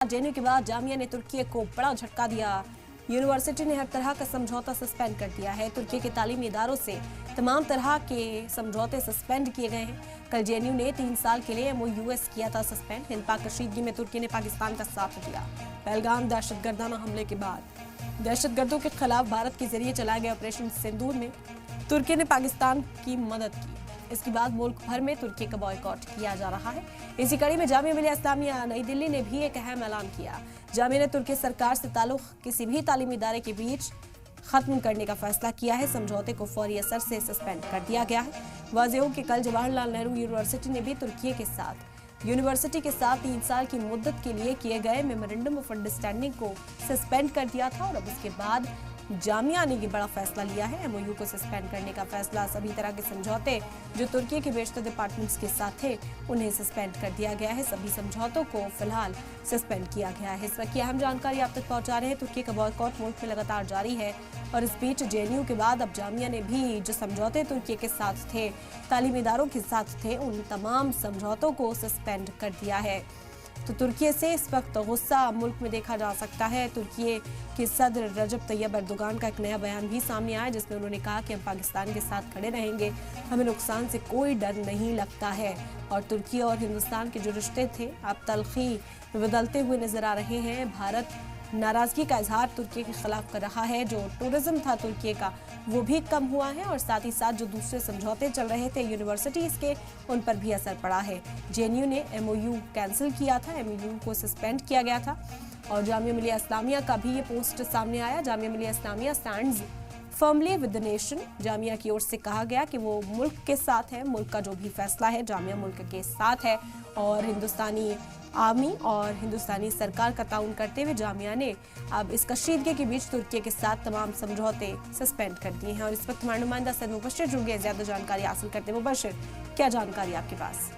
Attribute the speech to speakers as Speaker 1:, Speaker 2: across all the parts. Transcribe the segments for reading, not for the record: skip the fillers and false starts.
Speaker 1: JNU के बाद जामिया ने तुर्की को बड़ा झटका दिया। यूनिवर्सिटी ने हर तरह का समझौता सस्पेंड कर दिया है। तुर्की के तालीमी इदारों से तमाम तरह के समझौते सस्पेंड किए गए हैं। कल जेएनयू ने 3 साल के लिए MOUs किया था सस्पेंड। हिंद पाक कशीदगी में तुर्की ने पाकिस्तान का साथ दिया। पहलगाम दहशतगर्दाना हमले के बाद दहशतगर्दों के खिलाफ भारत के जरिए चलाए गए ऑपरेशन सिंदूर में तुर्की ने पाकिस्तान की मदद की। इसके बाद मुल्क भर में तुर्की का बॉयकॉट किया जा रहा है। इसी कड़ी में जामिया मिलिया इस्लामिया नई दिल्ली ने भी एक अहम ऐलान किया। जामिया ने तुर्की सरकार से ताल्लुक किसी भी तालीमी इदारे के बीच खत्म करने का फैसला किया है। समझौते को फौरी असर से सस्पेंड कर दिया गया है। वाज़ेह हो कि कल जवाहरलाल नेहरू यूनिवर्सिटी ने भी तुर्की के साथ 3 साल की मुद्दत के लिए किए गए मेमोरेंडम ऑफ अंडरस्टैंडिंग को सस्पेंड कर दिया था और अब इसके बाद जामिया ने ये बड़ा फैसला लिया है। MOU को सस्पेंड करने का फैसला सभी तरह के समझौते जो तुर्की के बेशतर डिपार्टमेंट्स के साथ थे उन्हें सस्पेंड कर दिया गया है। सभी समझौतों को फिलहाल सस्पेंड किया गया है। इस वक्त की अहम जानकारी आप तक पहुंचा रहे हैं। तुर्की का बॉयकॉट मुल्क में लगातार जारी है और इस बीच जेएनयू के बाद अब जामिया ने भी जो समझौते तुर्की के साथ थे, तालीमी इदारों के साथ थे, उन तमाम समझौतों को सस्पेंड कर दिया है। तो तुर्की से इस वक्त गुस्सा मुल्क में देखा जा सकता है। तुर्की के सदर रजब तैयब एर्दोगान का एक नया बयान भी सामने आया जिसमें उन्होंने कहा कि हम पाकिस्तान के साथ खड़े रहेंगे, हमें नुकसान से कोई डर नहीं लगता है। और तुर्की और हिंदुस्तान के जो रिश्ते थे अब तलखी बदलते हुए नजर आ रहे हैं। भारत नाराजगी का इजहार तुर्की के खिलाफ कर रहा है। जो टूरिज्म था तुर्की का वो भी कम हुआ है और साथ ही साथ जो दूसरे समझौते चल रहे थे यूनिवर्सिटीज के उन पर भी असर पड़ा है। जेएनयू ने MOU कैंसिल किया था, MOU को सस्पेंड किया गया था और जामिया मिलिया इस्लामिया का भी ये पोस्ट सामने आया। Jamia Millia Islamia stands firmly with the nation. Jamia की ओर से कहा गया कि वो मुल्क के साथ है, मुल्क का जो भी फैसला है जामिया मुल्क के साथ है और हिंदुस्तानी आर्मी और हिंदुस्तानी सरकार का ताउन करते हुए जामिया ने अब इस कशीदगी के बीच तुर्की के साथ तमाम समझौते सस्पेंड कर दिए हैं। और इस वक्त हमारे नुमाइंदा सैयद मुबश्शिर जुड़ गए ज्यादा जानकारी हासिल करते। मुबश्शिर, क्या जानकारी आपके पास?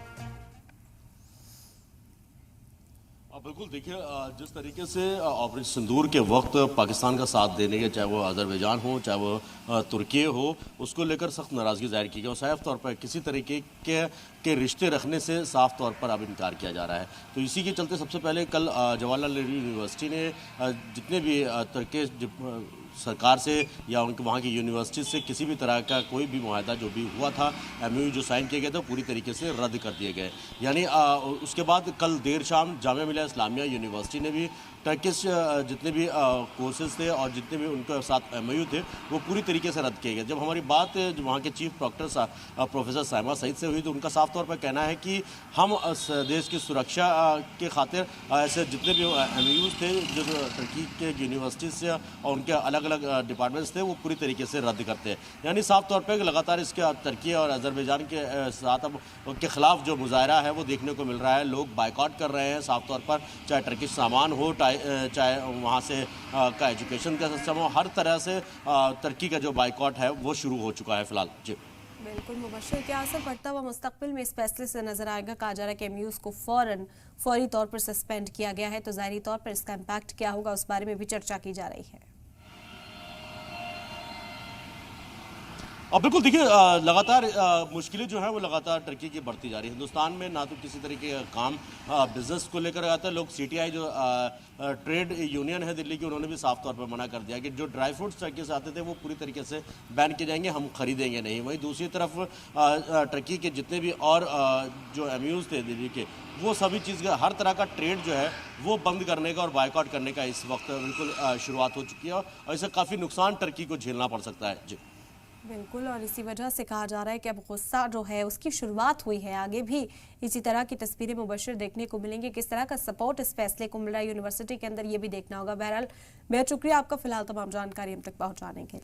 Speaker 2: बिल्कुल, देखिए जिस तरीके से ऑपरेशन सिंदूर के वक्त पाकिस्तान का साथ देने के, चाहे वो अजरबैजान हो चाहे वो तुर्की हो, उसको लेकर सख्त नाराज़गी जाहिर की गई और साफ तौर पर किसी तरीके के रिश्ते रखने से साफ तौर पर अब इनकार किया जा रहा है। तो इसी के चलते सबसे पहले कल जवाहरलाल नेहरू यूनिवर्सिटी ने जितने भी तुर्की सरकार से या उनके वहाँ की यूनिवर्सिटी से किसी भी तरह का कोई भी मुआहदा जो भी हुआ था, MOU जो साइन किए गए थे पूरी तरीके से रद्द कर दिए गए। यानी उसके बाद कल देर शाम जामिया मिलिया इस्लामिया यूनिवर्सिटी ने भी टर्किश जितने भी कोर्सेज थे और जितने भी उनके साथ MOU थे वो पूरी तरीके से रद्द किए गए। जब हमारी बात वहाँ के chief doctor professor Saima Saeed से हुई तो उनका साफ तौर पर कहना है कि हम देश की सुरक्षा के खातिर ऐसे जितने भी MOUs थे जो तुर्की के यूनिवर्सिटीज से और उनके अलग अलग डिपार्टमेंट्स थे वो पूरी तरीके से रद्द करते हैं। यानी साफ तौर पर लगातार इसके तुर्की और अजरबैजान के साथ अब उनके खिलाफ जो मुजाहरा है वो देखने को मिल रहा है। लोग बाइकआउट कर रहे हैं साफ तौर पर, चाहे टर्किश सामान हो चाहे वहाँ से का एजुकेशन का सिस्टम हो, हर तरह से तुर्की का जो बाइकआउट है वो शुरू हो चुका है फिलहाल। जी
Speaker 1: बिल्कुल मुबश्शिर, क्या असर पड़ता हुआ मुस्तकबिल में इस फैसले से नजर आएगा? कहा जा रहा है कि MOUs को फौरी तौर पर सस्पेंड किया गया है, तो ज़ाहिरी तौर पर इसका इम्पैक्ट क्या होगा उस बारे में भी चर्चा की जा रही है।
Speaker 2: अब बिल्कुल देखिए लगातार मुश्किलें जो है वो लगातार तुर्की की बढ़ती जा रही है। हिंदुस्तान में ना तो किसी तरीके का काम बिजनेस को लेकर आता है। लोग CTI जो ट्रेड यूनियन है दिल्ली की, उन्होंने भी साफ तौर पर मना कर दिया कि जो ड्राई फ्रूट्स तुर्की से आते थे वो पूरी तरीके से बैन किए जाएंगे, हम खरीदेंगे नहीं। वहीं दूसरी तरफ तुर्की के जितने भी और जो MOUs थे दिल्ली के, वो सभी चीज़ का हर तरह का ट्रेड जो है वो बंद करने का और बाइकआउट करने का इस वक्त बिल्कुल शुरुआत हो चुकी है और इससे काफ़ी नुकसान तुर्की को झेलना पड़ सकता है। जी
Speaker 1: बिल्कुल, और इसी वजह से कहा जा रहा है कि अब गुस्सा जो है उसकी शुरुआत हुई है। आगे भी इसी तरह की तस्वीरें मुबश्शिर देखने को मिलेंगी। किस तरह का सपोर्ट इस फैसले को मिल रहा है यूनिवर्सिटी के अंदर, ये भी देखना होगा। बहरहाल बेहद शुक्रिया आपका फिलहाल तमाम जानकारी हम तक पहुंचाने के लिए।